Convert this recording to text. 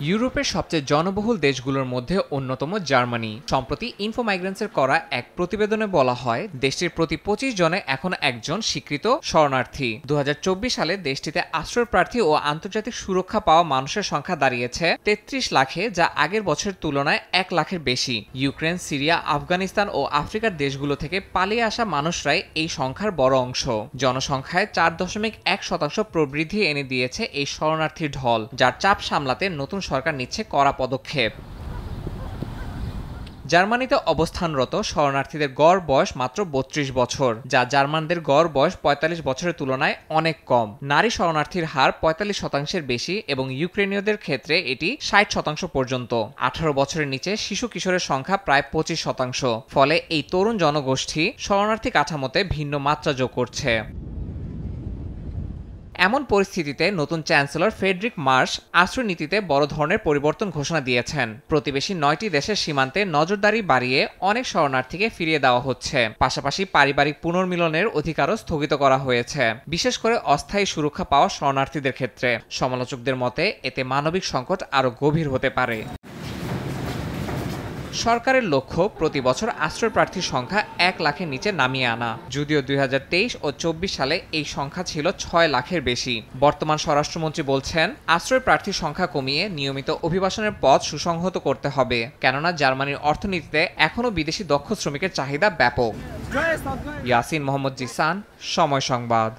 ইউরোপের সবচেয়ে জনবহুল দেশগুলোর মধ্যে অন্যতম জার্মানি। সম্প্রতি ইনফোমাইগ্রেন্টসের করা এক প্রতিবেদনে বলা হয়, দেশটির প্রতি 25 জনে এখন একজন স্বীকৃত শরণার্থী। 2024 সালে দেশটিতে আশ্রয়প্রার্থী ও আন্তর্জাতিক সুরক্ষা পাওয়া মানুষের সংখ্যা দাঁড়িয়েছে 33 লাখে, যা আগের বছরের তুলনায় 1 লাখের বেশি। ইউক্রেন, সিরিয়া, আফগানিস্তান ও আফ্রিকার দেশগুলো থেকে পালিয়ে আসা মানুষরাই এই সংখ্যার বড় অংশ। জনসংখ্যায় 4.1% প্রবৃদ্ধি এনে দিয়েছে এই শরণার্থীর ঢল, যার চাপ সামলাতে নতুন সরকার নিচ্ছে কড়া পদক্ষেপ। জার্মানিতে অবস্থানরত শরণার্থীদের গড় বয়স মাত্র 32 বছর, যা জার্মানদের গড় বয়স 45 বছরের তুলনায় অনেক কম। নারী শরণার্থীর হার 45%-এর বেশি এবং ইউক্রেনীয়দের ক্ষেত্রে এটি 60% পর্যন্ত। 18 বছরের নিচে শিশু কিশোরের সংখ্যা প্রায় 25%। ফলে এই তরুণ জনগোষ্ঠী শরণার্থী কাঠামোতে ভিন্ন মাত্রা যোগ করছে। এমন পরিস্থিতিতে নতুন চ্যান্সেলর ফ্রেডরিক মার্শ আশ্রয় নীতিতে বড় ধরনের পরিবর্তন ঘোষণা দিয়েছেন। প্রতিবেশী 9টি দেশের সীমান্তে নজরদারি বাড়িয়ে অনেক শরণার্থীকে ফিরিয়ে দেওয়া হচ্ছে। পাশাপাশি পারিবারিক পুনর্মিলনের অধিকারও স্থগিত করা হয়েছে, বিশেষ করে অস্থায়ী সুরক্ষা পাওয়া শরণার্থীদের ক্ষেত্রে। সমালোচকদের মতে এতে মানবিক সংকট আরও গভীর হতে পারে। সরকারের লক্ষ্য প্রতি বছর আশ্রয়প্রার্থীর সংখ্যা 1 লাখের নিচে নামিয়ে আনা, যদিও 2023 ও 24 সালে এই সংখ্যা ছিল 6 লাখের বেশি। বর্তমান স্বরাষ্ট্রমন্ত্রী বলছেন, আশ্রয়প্রার্থীর সংখ্যা কমিয়ে নিয়মিত অভিবাসনের পথ সুসংহত করতে হবে, কেননা জার্মানির অর্থনীতিতে এখনও বিদেশি দক্ষ শ্রমিকের চাহিদা ব্যাপক। ইয়াসিন মোহাম্মদ জিসান, সময় সংবাদ।